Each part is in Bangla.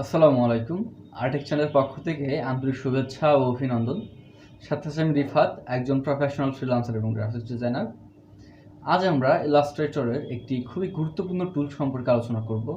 আসসালামু আলাইকুম। আর্টেক চ্যানেলের পক্ষ থেকে আন্তরিক শুভেচ্ছা ও অভিনন্দন। সাথে আছে আমি রিফাত, একজন প্রফেশনাল ফ্রিল্যান্সার এবং গ্রাফিক্স ডিজাইনার। আজ আমরা ইলাস্ট্রেটরের একটি খুবই গুরুত্বপূর্ণ টুল সম্পর্কে আলোচনা করব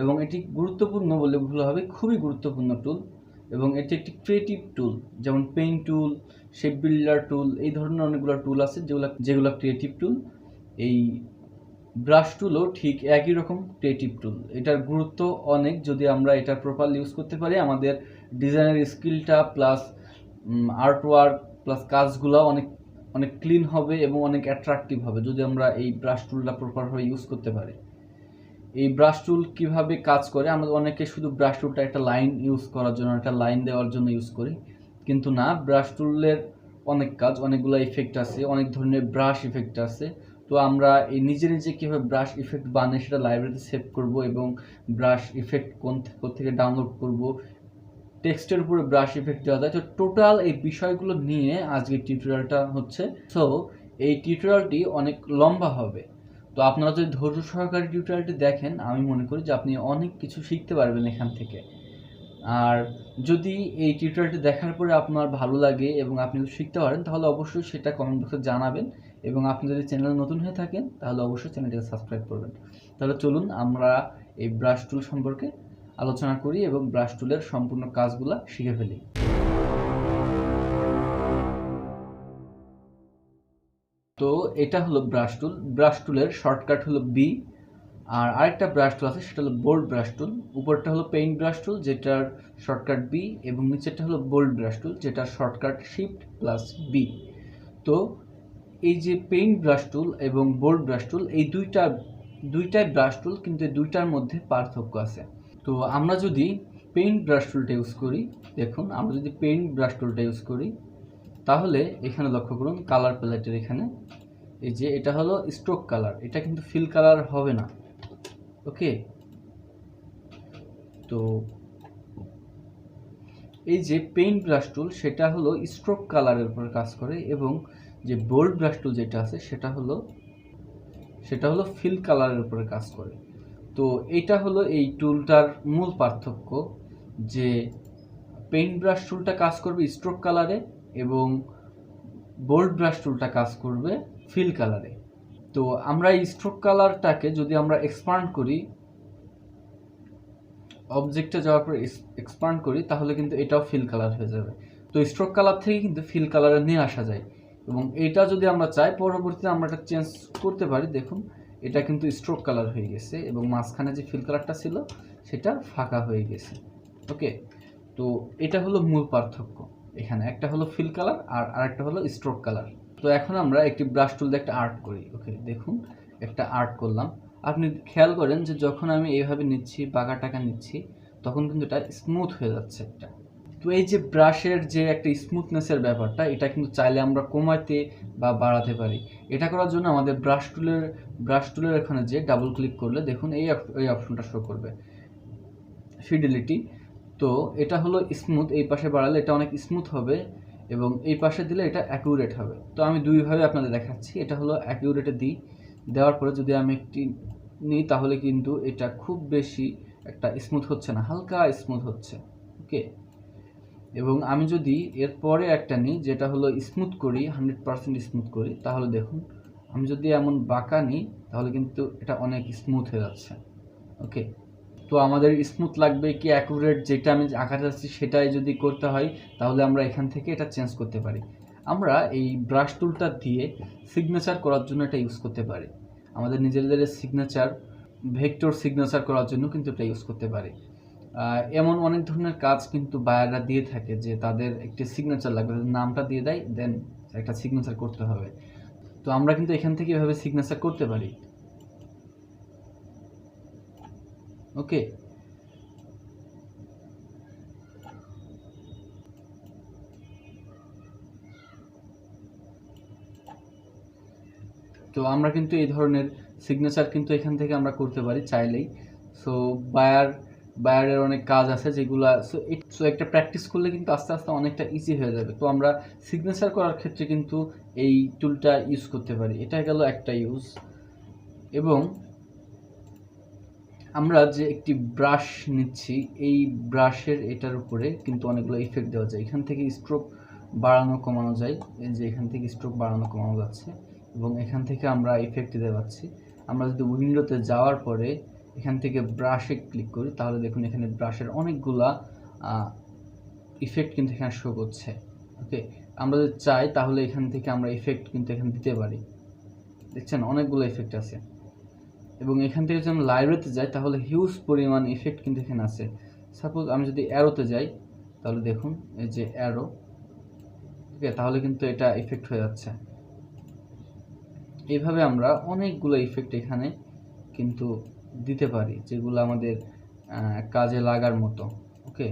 এবং এটি গুরুত্বপূর্ণ বলে ভুল হবে, খুবই গুরুত্বপূর্ণ টুল এবং এটি একটি ক্রিয়েটিভ টুল। যেমন পেইন্ট টুল, শেপ বিল্ডার টুল, এই ধরনের অনেকগুলো টুল আছে যেগুলো ক্রিয়েটিভ টুল। এই ব্রাশ টুলও ঠিক একই রকম ক্রিয়েটিভ টুল। এটার গুরুত্ব অনেক, যদি আমরা এটা প্রপারলি ইউজ করতে পারি আমাদের ডিজাইনের স্কিলটা প্লাস আর্ট ওয়ার্ক প্লাস কাজগুলো অনেক অনেক ক্লিন হবে এবং অনেক অ্যাট্রাকটিভ হবে যদি আমরা এই ব্রাশ টুলটা প্রপারভাবে ইউজ করতে পারি। এই ব্রাশ টুল কীভাবে কাজ করে, আমরা অনেকে শুধু ব্রাশ টুলটা একটা লাইন ইউজ করার জন্য, একটা লাইন দেওয়ার জন্য ইউজ করি, কিন্তু না, ব্রাশ টুলের অনেক কাজ, অনেকগুলো ইফেক্ট আছে, অনেক ধরনের ব্রাশ ইফেক্ট আছে। তো আমরা এই নিজে নিজে কীভাবে ব্রাশ ইফেক্ট বানিয়ে সেটা লাইব্রেরিতে সেভ করব এবং ব্রাশ ইফেক্ট কোন থেকে ডাউনলোড করব, টেক্সটের উপরে ব্রাশ ইফেক্ট দেওয়া যায়, তো টোটাল এই বিষয়গুলো নিয়ে আজকের টিউটোরিয়ালটা হচ্ছে। সো এই টিউটোরিয়ালটি অনেক লম্বা হবে, তো আপনারা যদি ধৈর্য সহকারে টিউটোরিয়ালটি দেখেন আমি মনে করি যে আপনি অনেক কিছু শিখতে পারবেন এখান থেকে। আর যদি এই টিউটোরিয়ালটি দেখার পরে আপনার ভালো লাগে এবং আপনি শিখতে পারেন তাহলে অবশ্যই সেটা কমেন্ট বক্সে জানাবেন, এবং আপনি যদি চ্যানেলে নতুন হয়ে থাকেন তাহলে অবশ্যই চ্যানেলটিকে সাবস্ক্রাইব করবেন। তাহলে চলুন আমরা এই ব্রাশ টুল সম্পর্কে আলোচনা করি এবং ব্রাশ টুলের সম্পূর্ণ কাজগুলো শিখে ফেলি। তো এটা হলো ব্রাশ টুল। ব্রাশ টুলের শর্টকাট হলো বি। আর আরেকটা ব্রাশ টুল আছে, সেটা হলো বোল্ড ব্রাশ টুল। উপরটা হলো পেইন্ট ব্রাশ টুল, যেটার শর্টকাট বি, এবং নিচেরটা হলো বোল্ড ব্রাশ টুল, যেটার শর্টকাট শিফট প্লাস বি। তো এই যে পেইন্ট ব্রাশ টুল এবং বোল্ড ব্রাশ টুল, এই দুইটাই ব্রাশ টুল, কিন্তু এই দুইটার মধ্যে পার্থক্য আছে। তো আমরা যদি পেইন্ট ব্রাশ টুলটা ইউজ করি, দেখুন আমরা যদি পেইন্ট ব্রাশ টুলটা ইউজ করি তাহলে এখানে লক্ষ্য করুন কালার প্যালেটের এখানে এই যে এটা হলো স্ট্রোক কালার, এটা কিন্তু ফিল কালার হবে না। ওকে, তো এই যে পেইন্ট ব্রাশ টুল সেটা হলো স্ট্রোক কালারের উপর কাজ করে, এবং যে বোল্ড ব্রাশ টুল যেটা আছে সেটা হলো ফিল কালারের উপরে কাজ করে। তো এটা হলো এই টুলটার মূল পার্থক্য, যে পেইন্ট ব্রাশ টুলটা কাজ করবে স্ট্রোক কালারে এবং বোল্ড ব্রাশ টুলটা কাজ করবে ফিল কালারে। তো আমরা এই স্ট্রোক কালারটাকে যদি আমরা এক্সপান্ড করি, অবজেক্টে যাওয়ার পর এক্সপান্ড করি, তাহলে কিন্তু এটাও ফিল কালার হয়ে যাবে। তো স্ট্রোক কালার থেকে কিন্তু ফিল কালারে নিয়ে আসা যায়, এবং এটা যদি আমরা চাই পরবর্তীতে আমরা এটা চেঞ্জ করতে পারি। দেখুন এটা কিন্তু স্ট্রোক কালার হয়ে গেছে এবং মাঝখানে যে ফিল কালারটা ছিল সেটা ফাঁকা হয়ে গেছে। ওকে, তো এটা হলো মূল পার্থক্য। এখানে একটা হলো ফিল কালার আর আরেকটা হলো স্ট্রোক কালার। তো এখন আমরা একটি ব্রাশ টুল দিয়ে একটা আর্ট করি। ওকে, দেখুন একটা আর্ট করলাম। আপনি খেয়াল করেন যে যখন আমি এইভাবে নিচ্ছি, বাঁকা টাকা নিচ্ছি, তখন কিন্তু এটা স্মুথ হয়ে যাচ্ছে একটা। তো এই যে ব্রাশের যে একটা স্মুথনেসের ব্যাপারটা, এটা কিন্তু চাইলে আমরা কমাতে বা বাড়াতে পারি। এটা করার জন্য আমাদের ব্রাশ টুলের এখানে যে ডাবল ক্লিক করলে দেখুন এই অপশনটা শো করবে, ফিডেলিটি। তো এটা হলো স্মুথ, এই পাশে বাড়ালে এটা অনেক স্মুথ হবে এবং এই পাশে দিলে এটা অ্যাকিউরেট হবে। তো আমি দুইভাবে আপনাদের দেখাচ্ছি। এটা হলো অ্যাকিউরেটে দেওয়ার পরে যদি আমি একটি নিই তাহলে কিন্তু এটা খুব বেশি একটা স্মুথ হচ্ছে না, হালকা স্মুথ হচ্ছে। ওকে, এবং আমি যদি এরপরে একটা নিই যেটা হলো স্মুথ করি, 100% স্মুথ করি, তাহলে দেখুন আমি যদি এমন বাঁকা নিই তাহলে কিন্তু এটা অনেক স্মুথ হয়ে যাচ্ছে। ওকে, তো আমাদের স্মুথ লাগবে কি অ্যাকুরেট, যেটা আমি আঁকাতে যাচ্ছি সেটাই যদি করতে হয় তাহলে আমরা এখান থেকে এটা চেঞ্জ করতে পারি। আমরা এই ব্রাশ টুলটা দিয়ে সিগনেচার করার জন্য এটা ইউজ করতে পারি। আমাদের নিজেদের সিগনেচার, ভেক্টর সিগনেচার করার জন্য কিন্তু এটা ইউজ করতে পারি। এমন অনেক ধরনের কাজ কিন্তু বায়াররা দিয়ে থাকে যে তাদের একটি সিগনেচার লাগবে, নামটা দিয়ে দেয়, দেন একটা সিগনেচার করতে হবে। তো আমরা কিন্তু এখান থেকে এভাবে সিগনেচার করতে পারি। ওকে, তো আমরা কিন্তু এই ধরনের সিগনেচার কিন্তু এখান থেকে আমরা করতে পারি চাইলেই। সো বায়ারের অনেক কাজ আছে যেগুলো, সো একটা প্র্যাকটিস করলে কিন্তু আস্তে আস্তে অনেকটা ইজি হয়ে যাবে। তো আমরা সিগনেচার করার ক্ষেত্রে কিন্তু এই টুলটা ইউজ করতে পারি। এটা গেল একটা ইউজ। এবং আমরা যে একটি ব্রাশ নিচ্ছি, এই ব্রাশের এটার উপরে কিন্তু অনেকগুলো ইফেক্ট দেওয়া যায়। এখান থেকে স্ট্রোক বাড়ানো কমানো যায়, এই যে এখান থেকে স্ট্রোক বাড়ানো কমানো যাচ্ছে, এবং এখান থেকে আমরা ইফেক্ট দিতে পারছি। আমরা যদি উইন্ডোতে যাওয়ার পরে এখান থেকে ব্রাশে ক্লিক করি, তাহলে দেখুন এখানে ব্রাশের অনেকগুলা ইফেক্ট কিন্তু এখানে শো করছে। ওকে, আমরা যদি চাই তাহলে এখান থেকে আমরা ইফেক্ট কিন্তু এখানে দিতে পারি। দেখছেন অনেকগুলো ইফেক্ট আছে। এবং এখান থেকে যদি আমি লাইব্রেরিতে যাই তাহলে হিউজ পরিমাণ ইফেক্ট কিন্তু এখানে আছে। সাপোজ আমি যদি অ্যারোতে যাই, তাহলে দেখুন এই যে অ্যারো, ঠিক আছে, তাহলে কিন্তু এটা ইফেক্ট হয়ে যাচ্ছে। এইভাবে আমরা অনেকগুলো ইফেক্ট এখানে কিন্তু দিতে পারি, যেগুলো আমাদের কাজে লাগার মতো। ওকে,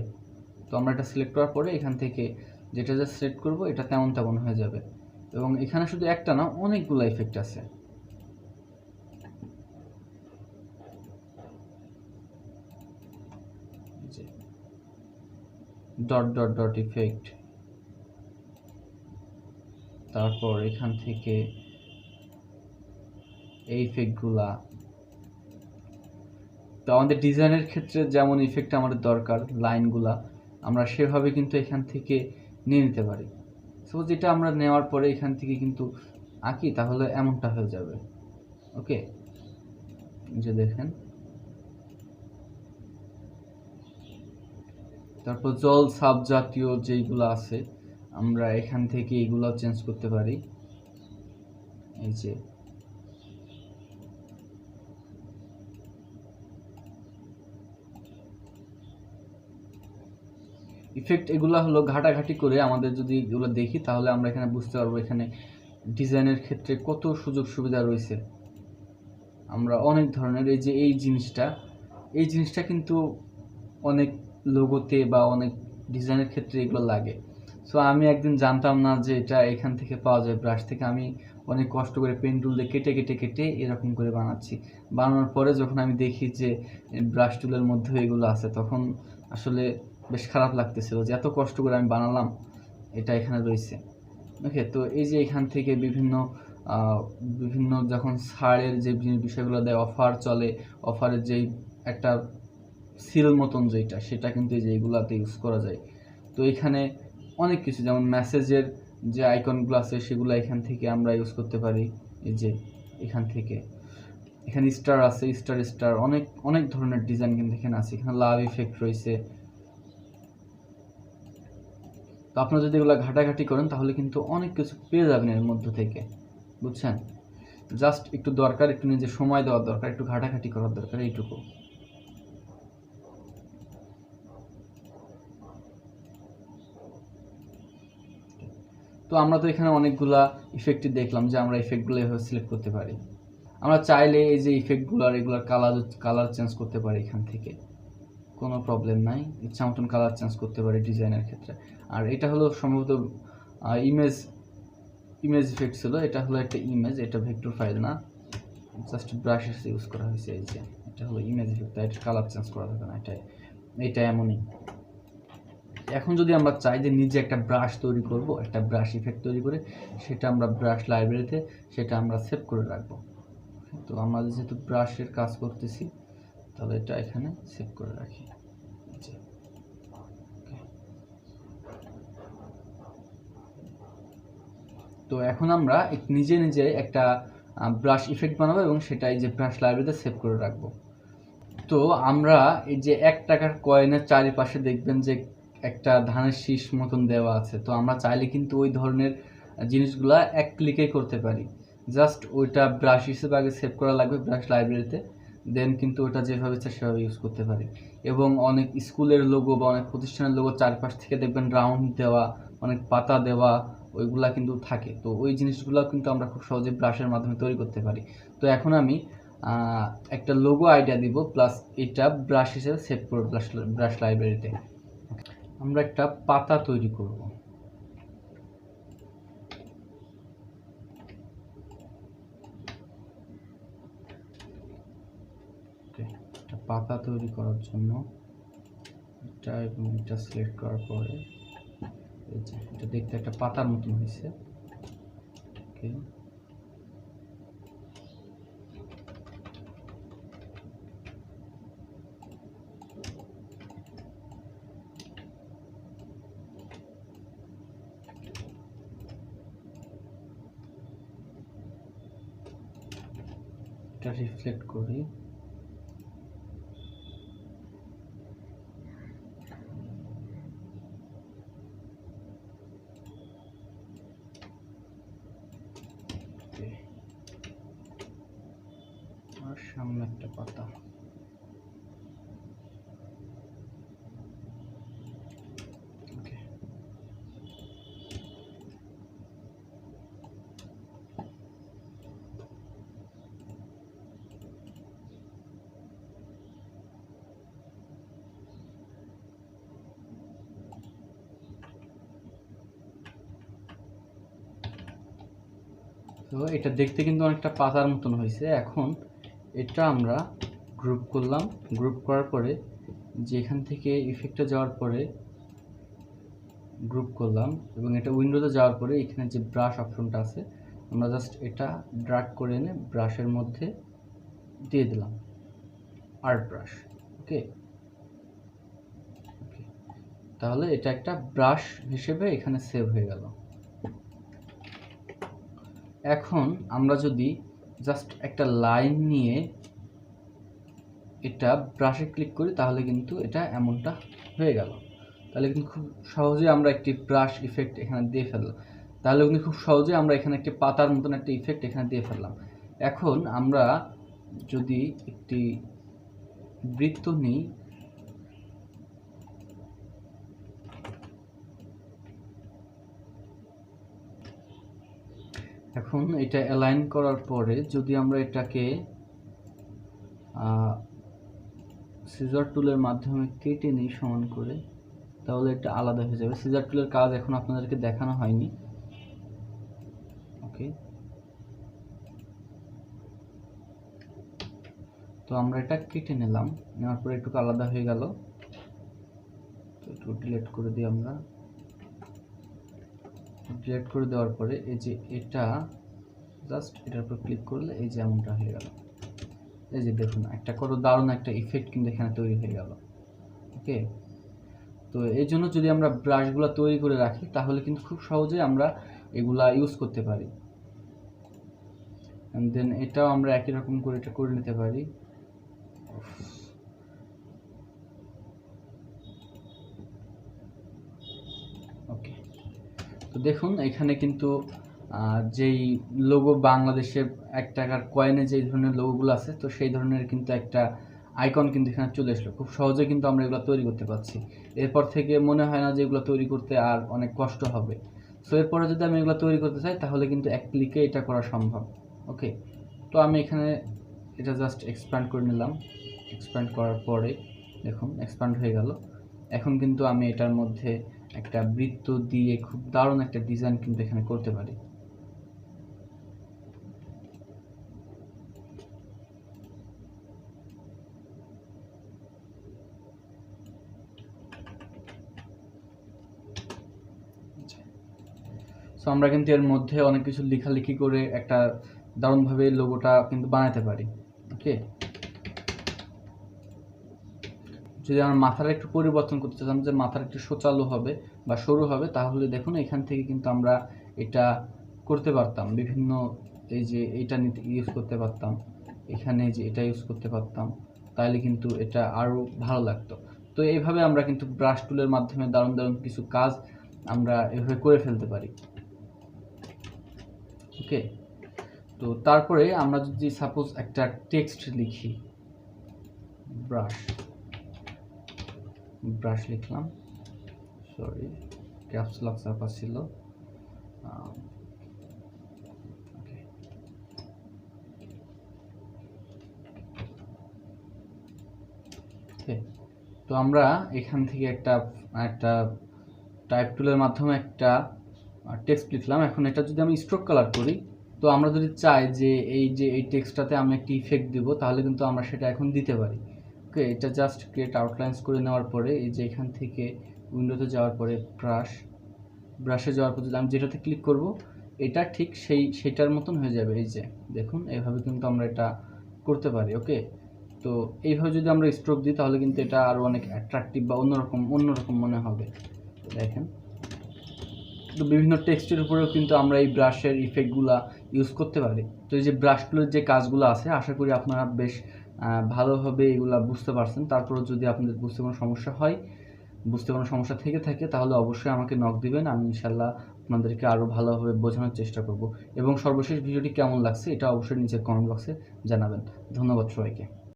তো আমরা এটা সিলেক্ট করার পরে এখান থেকে যেটা যা সিলেক্ট করব এটা তেমন তেমন হয়ে যাবে। এবং এখানে শুধু একটা না, অনেকগুলো ইফেক্ট আছে। ডট ডট ডট ইফেক্ট, তারপর এখান থেকে এই ইফেক্টগুলা। তো আমাদের ডিজাইনের ক্ষেত্রে যেমন ইফেক্ট আমাদের দরকার, লাইনগুলা আমরা সেভাবে কিন্তু এখান থেকে নিয়ে নিতে পারি। সপোজ এটা আমরা নেওয়ার পরে এখান থেকে কিন্তু আঁকি, তাহলে এমনটা হয়ে যাবে। ওকে, যে দেখেন, তারপর জল সাব জাতীয় যেইগুলো আছে আমরা এখান থেকে এইগুলো চেঞ্জ করতে পারি। এই যে ইফেক্ট, এগুলো হলো ঘাটাঘাটি করে আমাদের যদি এগুলো দেখি তাহলে আমরা এখানে বুঝতে পারবো এখানে ডিজাইনের ক্ষেত্রে কত সুযোগ সুবিধা রয়েছে। আমরা অনেক ধরনের এই জিনিসটা কিন্তু অনেক লোগোতে বা অনেক ডিজাইনের ক্ষেত্রে এগুলো লাগে। সো আমি একদিন জানতাম না যে এটা এখান থেকে পাওয়া যায় ব্রাশ থেকে। আমি অনেক কষ্ট করে পেন টুল দিয়ে কেটে কেটে কেটে এরকম করে বানাচ্ছি। বানানোর পরে যখন আমি দেখি যে ব্রাশ টুলের মধ্যে এগুলো আছে, তখন আসলে বেশ খারাপ লাগতেছিল যে এত কষ্ট করে আমি বানালাম, এটা এখানে রয়েছে। ওকে, তো এই যে এখান থেকে বিভিন্ন যখন ছাড়ের যে বিষয়গুলো দেয়, অফার চলে, অফারের যেই একটা সিল মতন যেটা, সেটা কিন্তু এই যে এগুলাতে ইউজ করা যায়। তো এখানে অনেক কিছু, যেমন মেসেজের যে আইকনগুলো আছে সেগুলো এখান থেকে আমরা ইউজ করতে পারি। এই যে এখান থেকে এখানে স্টার আছে, স্টার অনেক অনেক ধরনের ডিজাইন কিন্তু এখানে আছে। এখানে লাভ ইফেক্ট রয়েছে। তো আপনারা যদি এগুলো ঘাটাঘাটি করেন তাহলে কিন্তু অনেক কিছু পেয়ে যাবেন এর মধ্য থেকে, বুঝছেন। জাস্ট একটু দরকার, একটু নিজে সময় দেওয়ার দরকার, একটু ঘাটাঘাটি করার দরকার, এইটুকু। তো আমরা তো এখানে অনেকগুলা ইফেক্টই দেখলাম যে আমরা ইফেক্টগুলো এভাবে সিলেক্ট করতে পারি। আমরা চাইলে এই যে ইফেক্টগুলো এগুলোর কালার চেঞ্জ করতে পারি এখান থেকে, কোনো প্রবলেম নাই। ইচ্ছা মতন কালার চেঞ্জ করতে পারি ডিজাইনের ক্ষেত্রে। আর এটা হলো সম্ভবত ইমেজ ইফেক্ট ছিল। এটা হলো একটা ইমেজ, এটা ভেক্টর ফাইল না, জাস্ট ব্রাশেস ইউজ করা হয়েছে। এই যে এটা হলো ইমেজ ইফেক্ট, তাই এটা কালার চেঞ্জ করা যাবে না। এটা এমনই। এখন যদি আমরা চাই যে নিজে একটা ব্রাশ তৈরি করব, একটা ব্রাশ ইফেক্ট তৈরি করে সেটা আমরা ব্রাশ লাইব্রেরিতে সেটা আমরা সেভ করে রাখবো। তো আমরা যেহেতু ব্রাশের কাজ করতেছি, তাহলে এটা এখানে সেভ করে রাখি। তো এখন আমরা নিজে নিজে একটা ব্রাশ ইফেক্ট বানাবো এবং সেটা এই যে ব্রাশ লাইব্রেরিতে সেভ করে রাখবো। তো আমরা এই যে 1 টাকার কয়েনের চারিপাশে দেখবেন যে একটা ধানের শীষ মতন দেওয়া আছে। তো আমরা চাইলে কিন্তু ওই ধরনের জিনিসগুলা এক ক্লিকে করতে পারি। জাস্ট ওইটা ব্রাশ হিসেবে আগে সেভ করা লাগবে ব্রাশ লাইব্রেরিতে, দেন কিন্তু ওটা যেভাবে ইচ্ছা সেভাবে ইউজ করতে পারি। এবং অনেক স্কুলের লোগো বা অনেক প্রতিষ্ঠানের লোগো চারপাশ থেকে দেখবেন রাউন্ড দেওয়া, অনেক পাতা দেওয়া, ওইগুলা কিন্তু থাকে। তো ওই জিনিসগুলো কিন্তু আমরা খুব সহজে ব্রাশের মাধ্যমে তৈরি করতে পারি। তো এখন আমি একটা লোগো আইডিয়া দিব, প্লাস এটা ব্রাশ হিসেবে সেভ করব ব্রাশ লাইব্রেরিতে। আমরা একটা পাতা তৈরি করব। একটা পাতা তৈরি করার জন্য এটা এবং এটা সিলেক্ট করার পরে এই যে এটা দেখতে একটা পাতার মতন হয়েছে। ওকে, এটা রিফ্লেক্ট করি, আর সামনে একটা পাতা। তো এটা দেখতে কিন্তু অনেকটা পাতার মতন হয়েছে। এখন এটা আমরা গ্রুপ করলাম, গ্রুপ করার পরে যেখান থেকে ইফেক্টে যাওয়ার পরে গ্রুপ করলাম এবং এটা উইন্ডোতে যাওয়ার পরে এখানে যে ব্রাশ অপশনটা আছে আমরা জাস্ট এটা ড্র্যাগ করে এনে ব্রাশের মধ্যে দিয়ে দিলাম, আর্ট ব্রাশ। ওকে, তাহলে এটা একটা ব্রাশ হিসেবে এখানে সেভ হয়ে গেল। এখন আমরা যদি জাস্ট একটা লাইন নিয়ে এটা ব্রাশে ক্লিক করি তাহলে কিন্তু এটা এমনটা হয়ে গেল। তাহলে কিন্তু খুব সহজে আমরা একটি ব্রাশ ইফেক্ট এখানে দিয়ে ফেললাম। তাহলে কিন্তু খুব সহজে আমরা এখানে একটি পাতার মতন একটা ইফেক্ট এখানে দিয়ে ফেললাম। এখন আমরা যদি একটি বৃত্ত নিই, এখন এটা অ্যালাইন করার পরে যদি আমরা এটাকে সিজার টুলের মাধ্যমে কেটে নিই সমান করে, তাহলে এটা আলাদা হয়ে যাবে। সিজার টুলের কাজ এখন আপনাদেরকে দেখানো হয়নি। ওকে, তো আমরা এটা কেটে নিলাম, নেওয়ার পরে একটু আলাদা হয়ে গেল। তো একটু ডিলিট করে দিই আমরা। ডিলিট করে দেওয়ার পরে এই যে এটা জাস্ট এটার উপর ক্লিক করলে এই যে এমনটা হয়ে গেল। এই যে দেখুন একটা কত দারুণ একটা ইফেক্ট কিন্তু এখানে তৈরি হয়ে গেল। ওকে, তো এই জন্য যদি আমরা ব্রাশগুলো তৈরি করে রাখি তাহলে কিন্তু খুব সহজে আমরা এগুলা ইউজ করতে পারি। এন্ড দেন এটাও আমরা একই রকম করে এটা করে নিতে পারি। ওকে, তো দেখুন এখানে কিন্তু যেই লোগো বাংলাদেশে 1 টাকার কয়েনে যেই ধরনের লোগোগুলো আছে, তো সেই ধরনের কিন্তু একটা আইকন কিন্তু এখানে চলে আসলো। খুব সহজে কিন্তু আমরা এগুলো তৈরি করতে পারছি। এরপর থেকে মনে হয় না যে এগুলো তৈরি করতে আর অনেক কষ্ট হবে। সো এরপরে যদি আমি এগুলো তৈরি করতে চাই তাহলে কিন্তু এক ক্লিকে এটা করা সম্ভব। ওকে, তো আমি এখানে এটা জাস্ট এক্সপ্যান্ড করে নিলাম। এক্সপ্যান্ড করার পরে দেখুন এক্সপ্যান্ড হয়ে গেল। এখন কিন্তু আমি এটার মধ্যে একটা বৃত্ত দিয়ে খুব দারুণ একটা ডিজাইন কিন্তু এখানে করতে পারি। সো আমরা কিন্তু এর মধ্যে অনেক কিছু লেখালেখি করে একটা দারুণভাবে লোগোটা কিন্তু বানাতে পারি। ওকে, যদি আমরা মাথার একটু পরিবর্তন করতে চাইতাম যে মাথার একটু সোচালো হবে বা সরু হবে, তাহলে দেখুন এখান থেকে কিন্তু আমরা এটা করতে পারতাম। বিভিন্ন এই যে এইটা নিতে ইউজ করতে পারতাম, এখানে যে এটা ইউজ করতে পারতাম, তাহলে কিন্তু এটা আরও ভালো লাগতো। তো এইভাবে আমরা কিন্তু ব্রাশ টুলের মাধ্যমে দারুণ দারুণ কিছু কাজ আমরা এভাবে করে ফেলতে পারি। ওকে, তো তারপরে আমরা যদি সাপোজ একটা টেক্সট লিখি, ব্রাশ লিখলাম, সরি ক্যাপস লক চাপা ছিল। তো আমরা এখান থেকে একটা টাইপ টুলের মাধ্যমে একটা টেক্সট লিখলাম। এখন এটা যদি আমি স্ট্রোক কালার করি, তো আমরা যদি চাই যে এই টেক্সটটাতে আমি একটা ইফেক্ট দেবো, তাহলে কিন্তু আমরা সেটা এখন দিতে পারি। ওকে, এটা জাস্ট ক্রিয়েট আউটলাইন্স করে নেওয়ার পরে এই যে এখান থেকে উইন্ডোতে যাওয়ার পরে ব্রাশে যাওয়ার পর যদি আমি যেটাতে ক্লিক করব, এটা ঠিক সেইটার মতন হয়ে যাবে। এই যে দেখুন এইভাবে কিন্তু আমরা এটা করতে পারি। ওকে, তো এইভাবে যদি আমরা স্ট্রোক দিই তাহলে কিন্তু এটা আরও অনেক অ্যাট্রাকটিভ বা অন্যরকম মনে হবে। দেখেন তো বিভিন্ন টেক্সটের উপরেও কিন্তু আমরা এই ব্রাশের ইফেক্টগুলা ইউজ করতে পারি। তো এই যে ব্রাশগুলোর যে কাজগুলো আছে, আশা করি আপনারা বেশ ভালোভাবে এগুলা বুঝতে পারছেন। তারপরেও যদি আপনাদের বুঝতে কোনো সমস্যা থেকে থাকে তাহলে অবশ্যই আমাকে নক দিবেন। আমি ইনশাল্লাহ আপনাদেরকে আরও ভালোভাবে বোঝানোর চেষ্টা করব। এবং সর্বশেষ ভিডিওটি কেমন লাগছে এটা অবশ্যই নিচের কমেন্ট বক্সে জানাবেন। ধন্যবাদ সবাইকে।